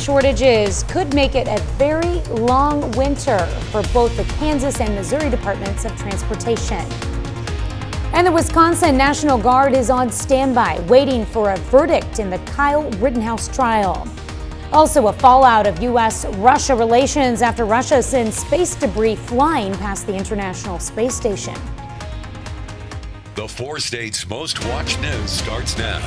Shortages could make it a very long winter for both the Kansas and Missouri Departments of Transportation. And the Wisconsin National Guard is on standby, waiting for a verdict in the Kyle Rittenhouse trial. Also, a fallout of U.S.-Russia relations after Russia sends space debris flying past the International Space Station. The 4 states' most watched news starts now.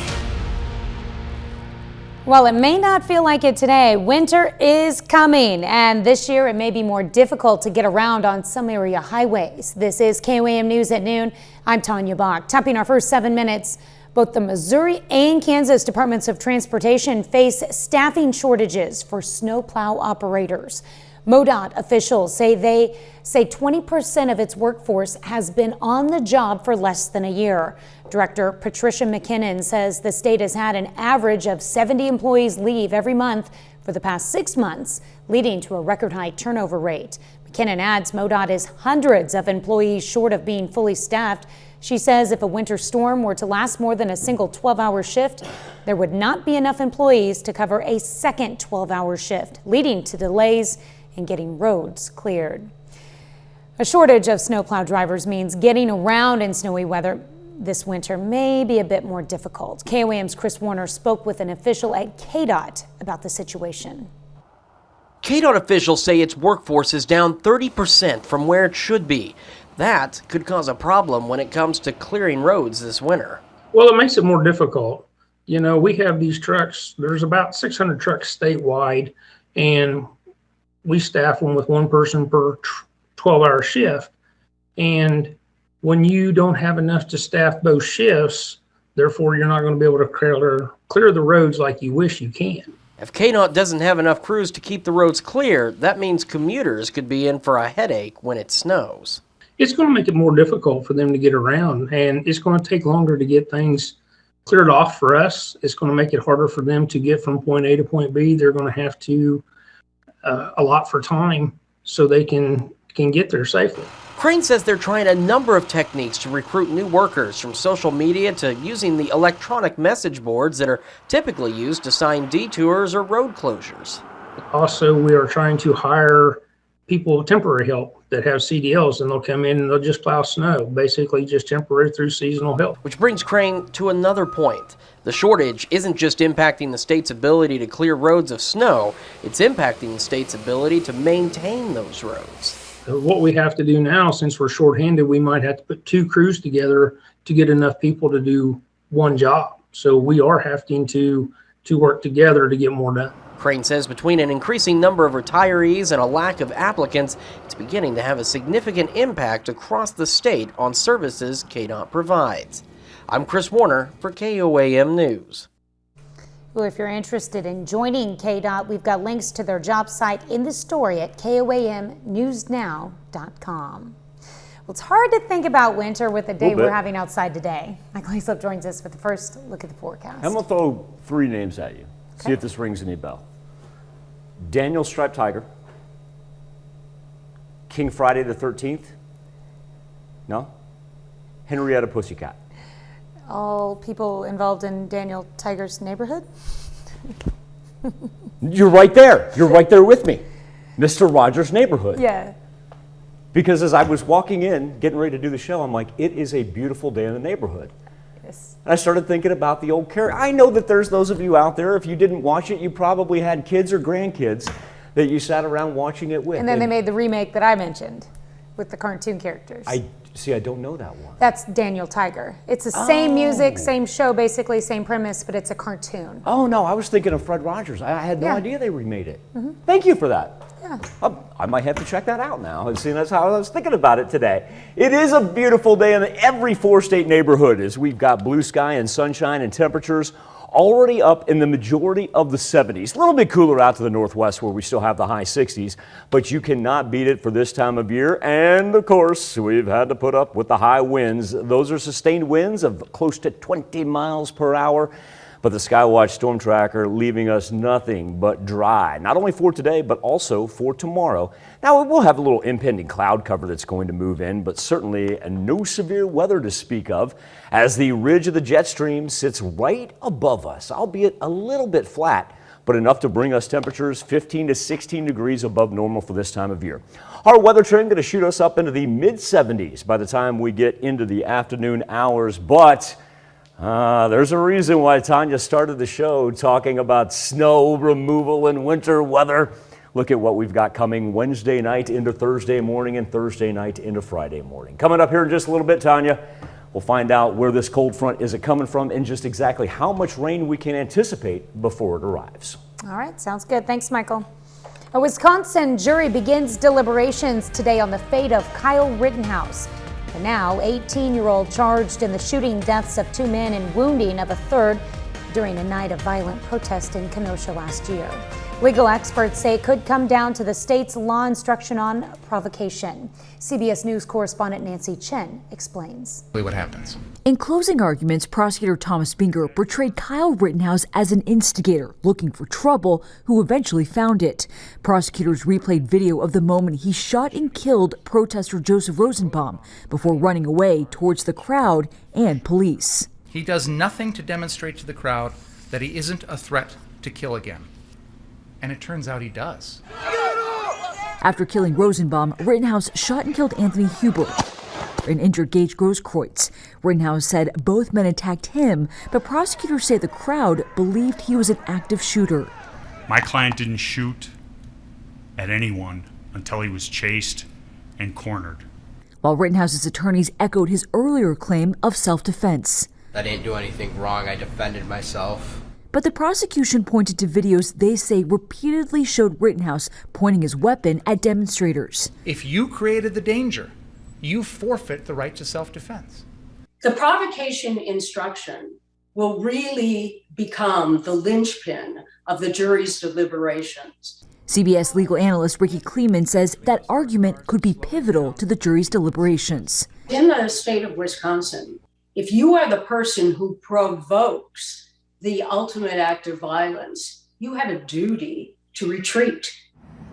While it may not feel like it today, winter is coming, and this year it may be more difficult to get around on some area highways. This is KOAM News at noon. I'm Tanya Bach. Topping our first 7 minutes, both the Missouri and Kansas Departments of Transportation face staffing shortages for snowplow operators. MoDOT officials say 20% of its workforce has been on the job for less than a year. Director Patricia McKinnon says the state has had an average of 70 employees leave every month for the past 6 months, leading to a record high turnover rate. McKinnon adds MoDOT is hundreds of employees short of being fully staffed. She says if a winter storm were to last more than a single 12-hour shift, there would not be enough employees to cover a second 12-hour shift, leading to delays in getting roads cleared. A shortage of snowplow drivers means getting around in snowy weather this winter may be a bit more difficult. KOAM's Chris Warner spoke with an official at KDOT about the situation. KDOT officials say its workforce is down 30% from where it should be. That could cause a problem when it comes to clearing roads this winter. Well, it makes it more difficult. You know, we have these trucks, there's about 600 trucks statewide, and we staff them with one person per 12-hour shift. And when you don't have enough to staff both shifts, therefore you're not going to be able to clear the roads like you wish you can. If KDOT doesn't have enough crews to keep the roads clear, that means commuters could be in for a headache when it snows. It's going to make it more difficult for them to get around, and it's going to take longer to get things cleared off for us. It's going to make it harder for them to get from point A to point B. They're going to have to allot for time so they can get there safely. Crane says they're trying a number of techniques to recruit new workers, from social media to using the electronic message boards that are typically used to sign detours or road closures. Also, we are trying to hire people, temporary help, that have CDLs, and they'll come in and they'll just plow snow, basically just temporary through seasonal help. Which brings Crane to another point. The shortage isn't just impacting the state's ability to clear roads of snow, it's impacting the state's ability to maintain those roads. What we have to do now, since we're shorthanded, we might have to put 2 crews together to get enough people to do one job. So we are having to work together to get more done. Crane says between an increasing number of retirees and a lack of applicants, it's beginning to have a significant impact across the state on services KDOT provides. I'm Chris Warner for KOAM News. Well, if you're interested in joining KDOT, we've got links to their job site in the story at KOAMnewsnow.com. Well, it's hard to think about winter with the day we're having outside today. Michael Heaslip joins us with the first look at the forecast. I'm going to throw 3 names at you. See if this rings any bell. Daniel Striped Tiger. King Friday the 13th. No? Henrietta Pussycat. All people involved in Daniel Tiger's neighborhood? You're right there. You're right there with me. Mr. Rogers' Neighborhood. Yeah. Because as I was walking in, getting ready to do the show, I'm like, it is a beautiful day in the neighborhood. Yes. And I started thinking about the old character. I know that there's those of you out there, if you didn't watch it, you probably had kids or grandkids that you sat around watching it with. And then they made the remake that I mentioned with the cartoon characters. I don't know that one. That's Daniel Tiger. It's the same music, same show, basically same premise, but it's a cartoon. Oh no, I was thinking of Fred Rogers. I had no idea they remade it. Thank you for that. Yeah. I might have to check that out now. And see, that's how I was thinking about it today. It is a beautiful day in every 4-state neighborhood, as we've got blue sky and sunshine and temperatures already up in the majority of the 70s. A little bit cooler out to the northwest where we still have the high 60s, but you cannot beat it for this time of year. And of course, we've had to put up with the high winds. Those are sustained winds of close to 20 miles per hour. But the Skywatch Storm Tracker leaving us nothing but dry, not only for today, but also for tomorrow. Now, we'll have a little impending cloud cover that's going to move in, but certainly no severe weather to speak of, as the ridge of the jet stream sits right above us, albeit a little bit flat. but enough to bring us temperatures 15 to 16 degrees above normal for this time of year. Our weather trend going to shoot us up into the mid-70s by the time we get into the afternoon hours, but there's a reason why Tanya started the show talking about snow removal and winter weather. Look at what we've got coming Wednesday night into Thursday morning and Thursday night into Friday morning. Coming up here in just a little bit, Tanya, we'll find out where this cold front is coming from and just exactly how much rain we can anticipate before it arrives. All right, sounds good. Thanks, Michael. A Wisconsin jury begins deliberations today on the fate of Kyle Rittenhouse, the now 18-year-old charged in the shooting deaths of 2 men and wounding of a third during a night of violent protest in Kenosha last year. Legal experts say it could come down to the state's law instruction on provocation. CBS News correspondent Nancy Chen explains. What happens? In closing arguments, prosecutor Thomas Binger portrayed Kyle Rittenhouse as an instigator looking for trouble who eventually found it. Prosecutors replayed video of the moment he shot and killed protester Joseph Rosenbaum before running away towards the crowd and police. He does nothing to demonstrate to the crowd that he isn't a threat to kill again. And it turns out he does. After killing Rosenbaum, Rittenhouse shot and killed Anthony Hubert and injured Gage Grosskreutz. Rittenhouse said both men attacked him, but prosecutors say the crowd believed he was an active shooter. My client didn't shoot at anyone until he was chased and cornered. While Rittenhouse's attorneys echoed his earlier claim of self-defense. I didn't do anything wrong. I defended myself. But the prosecution pointed to videos they say repeatedly showed Rittenhouse pointing his weapon at demonstrators. If you created the danger, you forfeit the right to self-defense. The provocation instruction will really become the linchpin of the jury's deliberations. CBS legal analyst Ricky Kleeman says that argument could be pivotal to the jury's deliberations. In the state of Wisconsin, if you are the person who provokes the ultimate act of violence, you have a duty to retreat.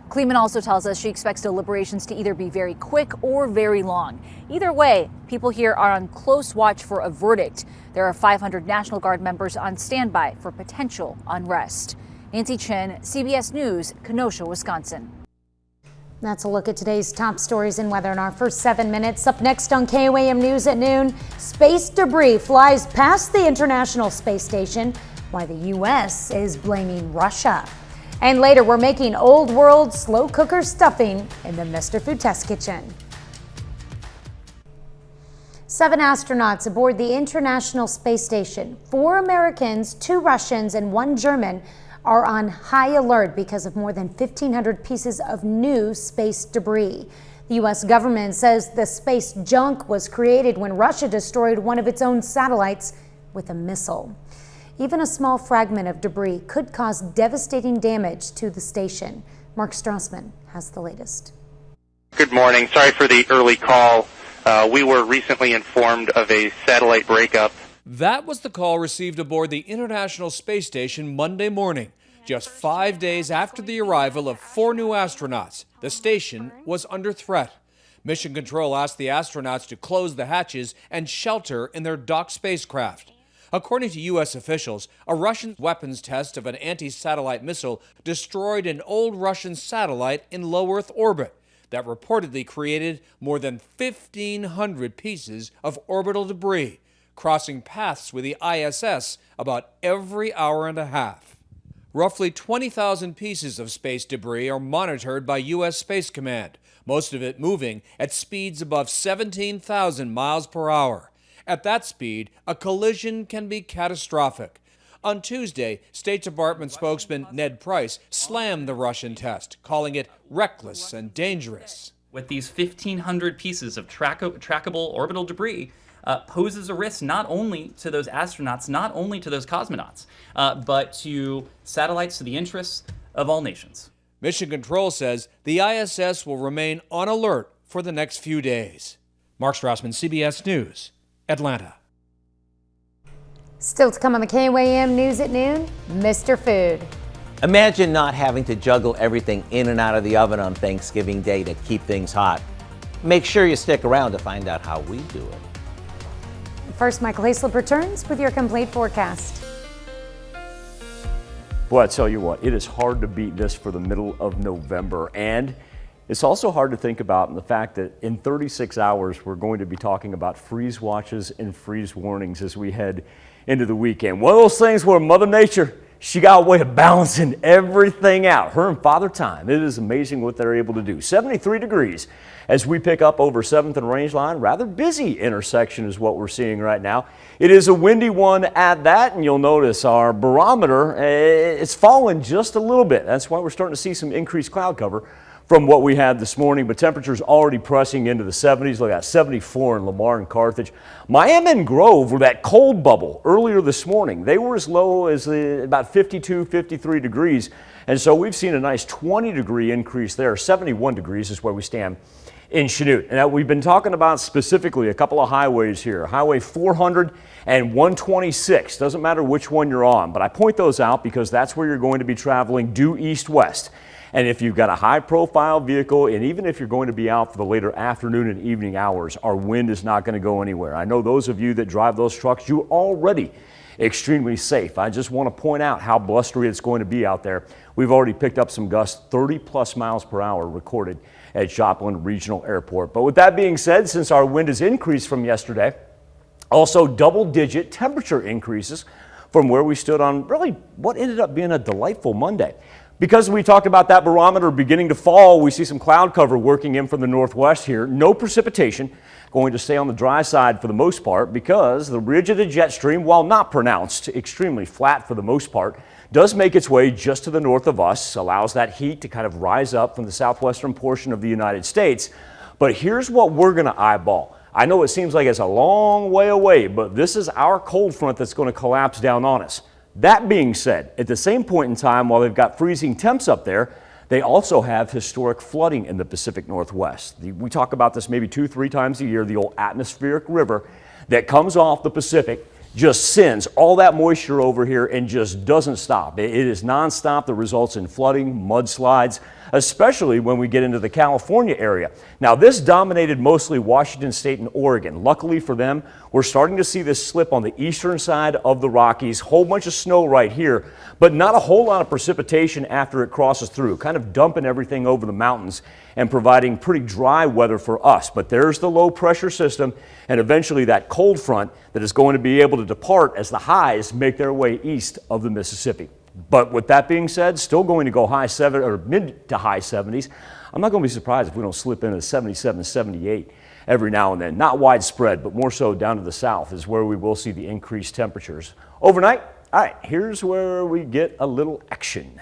Kleeman also tells us she expects deliberations to either be very quick or very long. Either way, people here are on close watch for a verdict. There are 500 National Guard members on standby for potential unrest. Nancy Chen, CBS News, Kenosha, Wisconsin. That's a look at today's top stories and weather in our first 7 minutes. Up next on KOAM News at noon, space debris flies past the International Space Station, why the U.S. is blaming Russia. And later, we're making old world slow cooker stuffing in the Mr. Food Test Kitchen. 7 astronauts aboard the International Space Station. 4 Americans, 2 Russians, and 1 German are on high alert because of more than 1,500 pieces of new space debris. The U.S. government says the space junk was created when Russia destroyed one of its own satellites with a missile. Even a small fragment of debris could cause devastating damage to the station. Mark Strassman has the latest. Good morning. Sorry for the early call. We were recently informed of a satellite breakup. That was the call received aboard the International Space Station Monday morning, just 5 days after the arrival of 4 new astronauts. The station was under threat. Mission Control asked the astronauts to close the hatches and shelter in their docked spacecraft. According to U.S. officials, a Russian weapons test of an anti-satellite missile destroyed an old Russian satellite in low Earth orbit that reportedly created more than 1,500 pieces of orbital debris, crossing paths with the ISS about every hour and a half. Roughly 20,000 pieces of space debris are monitored by U.S. Space Command, most of it moving at speeds above 17,000 miles per hour. At that speed, a collision can be catastrophic. On Tuesday, State Department spokesman Ned Price slammed the Russian test, calling it reckless and dangerous. With these 1,500 pieces of trackable orbital debris, poses a risk not only to those astronauts, not only to those cosmonauts, but to satellites, to the interests of all nations. Mission Control says the ISS will remain on alert for the next few days. Mark Strassman, CBS News, Atlanta. Still to come on the KOAM News at noon, Mr. Food. Imagine not having to juggle everything in and out of the oven on Thanksgiving Day to keep things hot. Make sure you stick around to find out how we do it. First, Michael Hayslip returns with your complete forecast. Boy, I tell you what, it is hard to beat this for the middle of November. And it's also hard to think about in the fact that in 36 hours, we're going to be talking about freeze watches and freeze warnings as we head into the weekend. One of those things where Mother Nature, she got a way of balancing everything out. Her and Father Time, it is amazing what they're able to do. 73 degrees as we pick up over 7th and Range Line. Rather busy intersection is what we're seeing right now. It is a windy one at that, and you'll notice our barometer, it's fallen just a little bit. That's why we're starting to see some increased cloud cover from what we had this morning, but temperatures already pressing into the 70s. Look at 74 in Lamar and Carthage. Miami and Grove were that cold bubble earlier this morning. They were as low as about 52, 53 degrees. And so we've seen a nice 20-degree increase there. 71 degrees is where we stand in Chanute. And we've been talking about specifically a couple of highways here. Highway 400 and 126. Doesn't matter which one you're on, but I point those out because that's where you're going to be traveling due east-west. And if you've got a high-profile vehicle, and even if you're going to be out for the later afternoon and evening hours, our wind is not going to go anywhere. I know those of you that drive those trucks, you're already extremely safe. I just want to point out how blustery it's going to be out there. We've already picked up some gusts, 30-plus miles per hour recorded at Joplin Regional Airport. But with that being said, since our wind has increased from yesterday, also double-digit temperature increases from where we stood on really what ended up being a delightful Monday. Because we talked about that barometer beginning to fall, we see some cloud cover working in from the northwest here. No precipitation, going to stay on the dry side for the most part because the ridge of the jet stream, while not pronounced, extremely flat for the most part, does make its way just to the north of us, allows that heat to kind of rise up from the southwestern portion of the United States. But here's what we're going to eyeball. I know it seems like it's a long way away, but this is our cold front that's going to collapse down on us. That being said, at the same point in time, while they've got freezing temps up there, they also have historic flooding in the Pacific Northwest. We talk about this maybe 2-3 times a year, the old atmospheric river that comes off the Pacific, just sends all that moisture over here and just doesn't stop. It is nonstop that results in flooding, mudslides, especially when we get into the California area. Now, this dominated mostly Washington State and Oregon. Luckily for them, we're starting to see this slip on the eastern side of the Rockies. Whole bunch of snow right here, but not a whole lot of precipitation after it crosses through, kind of dumping everything over the mountains and providing pretty dry weather for us. But there's the low pressure system and eventually that cold front that is going to be able to depart as the highs make their way east of the Mississippi. But with that being said, still going to go mid to high 70s. I'm not going to be surprised if we don't slip into 77, 78 every now and then. Not widespread, but more so down to the south is where we will see the increased temperatures. Overnight, all right, here's where we get a little action.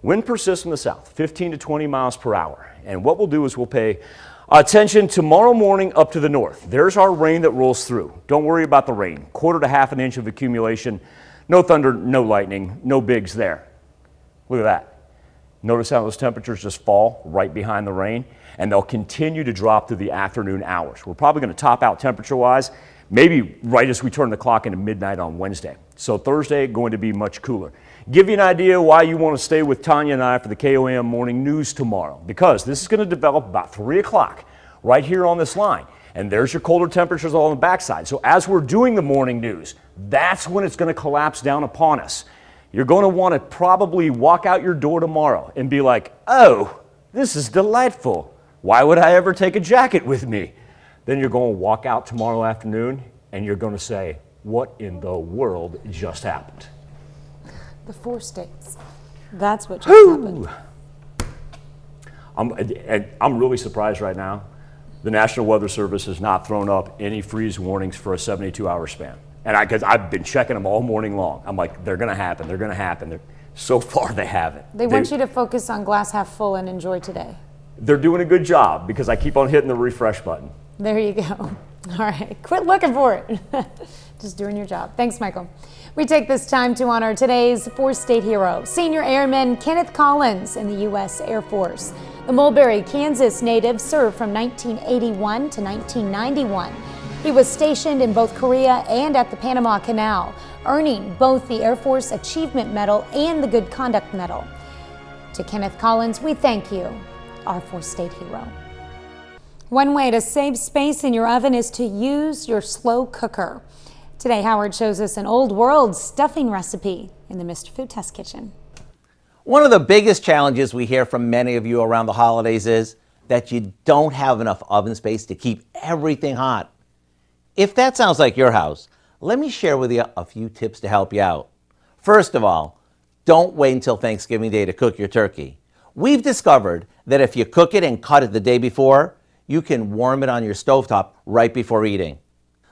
Wind persists from the south, 15 to 20 miles per hour. And what we'll do is we'll pay attention tomorrow morning up to the north. There's our rain that rolls through. Don't worry about the rain. 1/4 to 1/2 inch of accumulation. No thunder, no lightning, no bigs there. Look at that. Notice how those temperatures just fall right behind the rain, and they'll continue to drop through the afternoon hours. We're probably going to top out temperature-wise, maybe right as we turn the clock into midnight on Wednesday. So Thursday, going to be much cooler. Give you an idea why you want to stay with Tanya and I for the KOAM Morning News tomorrow, because this is going to develop about 3 o'clock right here on this line. And there's your colder temperatures all on the backside. So as we're doing the morning news, that's when it's going to collapse down upon us. You're going to want to probably walk out your door tomorrow and be like, oh, this is delightful. Why would I ever take a jacket with me? Then you're going to walk out tomorrow afternoon and you're going to say, what in the world just happened? The 4 states. That's what just happened. I'm really surprised right now. The National Weather Service has not thrown up any freeze warnings for a 72-hour span. And because I've been checking them all morning long. I'm like, they're going to happen. They're going to happen. So far, they haven't. They want you to focus on glass half full and enjoy today. They're doing a good job because I keep on hitting the refresh button. There you go. All right. Quit looking for it. Just doing your job. Thanks, Michael. We take this time to honor today's 4-state hero, Senior Airman Kenneth Collins in the U.S. Air Force. The Mulberry, Kansas native served from 1981 to 1991. He was stationed in both Korea and at the Panama Canal, earning both the Air Force Achievement Medal and the Good Conduct Medal. To Kenneth Collins, we thank you, our 4-state hero. One way to save space in your oven is to use your slow cooker. Today, Howard shows us an old world stuffing recipe in the Mr. Food Test Kitchen. One of the biggest challenges we hear from many of you around the holidays is that you don't have enough oven space to keep everything hot. If that sounds like your house, let me share with you a few tips to help you out. First of all, don't wait until Thanksgiving Day to cook your turkey. We've discovered that if you cook it and cut it the day before, you can warm it on your stovetop right before eating.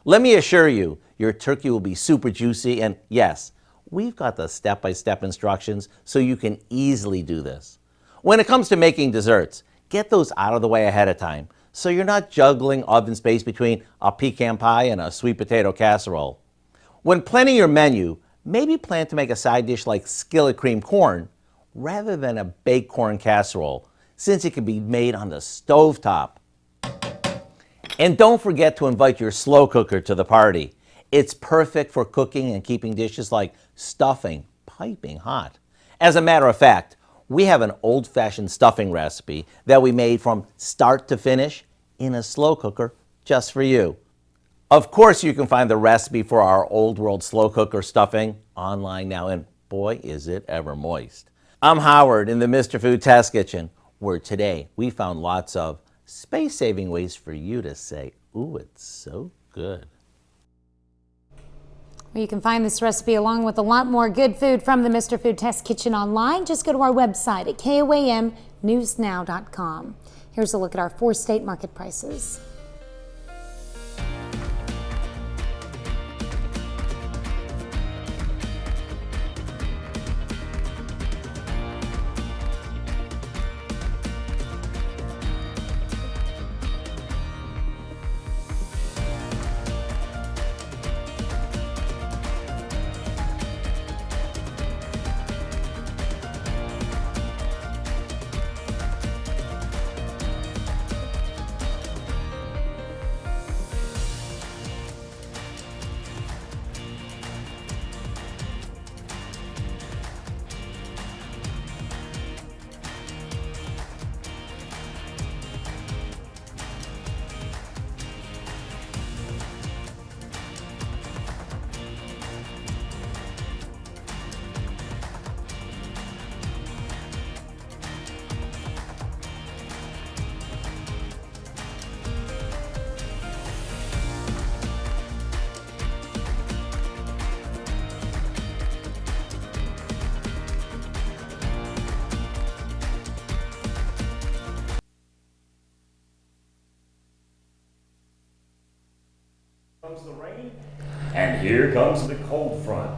Let me assure you, your turkey will be super juicy, and yes, we've got the step-by-step instructions so you can easily do this. When it comes to making desserts, get those out of the way ahead of time so you're not juggling oven space between a pecan pie and a sweet potato casserole. When planning your menu, maybe plan to make a side dish like skillet cream corn rather than a baked corn casserole, since it can be made on the stovetop. And don't forget to invite your slow cooker to the party. It's perfect for cooking and keeping dishes like stuffing piping hot. As a matter of fact, we have an old-fashioned stuffing recipe that we made from start to finish in a slow cooker just for you. Of course, you can find the recipe for our Old World slow cooker stuffing online now, and boy, is it ever moist. I'm Howard in the Mr. Food Test Kitchen, where today we found lots of space-saving ways for you to say, ooh, it's so good. Well, you can find this recipe along with a lot more good food from the Mr. Food Test Kitchen online. Just go to our website at KOAMnewsnow.com. Here's a look at our 4-state market prices. Comes the rain, and here comes the cold front.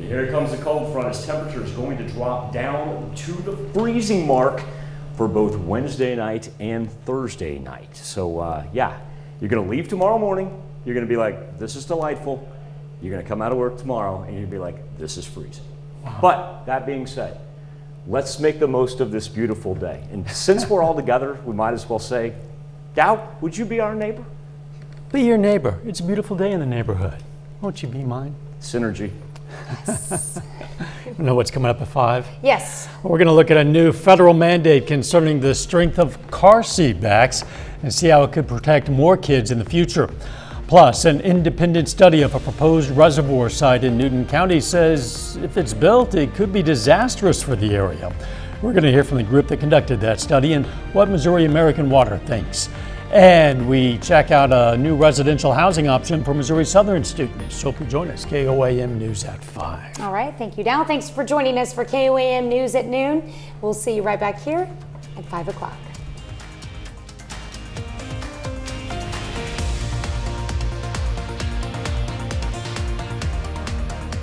Here comes the cold front as temperature is going to drop down to the freezing mark for both Wednesday night and Thursday night. So yeah, you're going to leave tomorrow morning. You're going to be like, this is delightful. You're going to come out of work tomorrow and you'll be like, this is freezing. Wow. But that being said, let's make the most of this beautiful day. And since we're all together, we might as well say, Dow, would you be our neighbor? Be your neighbor. It's a beautiful day in the neighborhood. Won't you be mine? Synergy. Yes. You know what's coming up at 5? Yes. Well, we're going to look at a new federal mandate concerning the strength of car seat backs and see how it could protect more kids in the future. Plus, an independent study of a proposed reservoir site in Newton County says if it's built, it could be disastrous for the area. We're going to hear from the group that conducted that study and what Missouri American Water thinks. And we check out a new residential housing option for Missouri Southern students. So please join us, KOAM News at 5. All right, thank you, Dow. Thanks for joining us for KOAM News at noon. We'll see you right back here at 5 o'clock.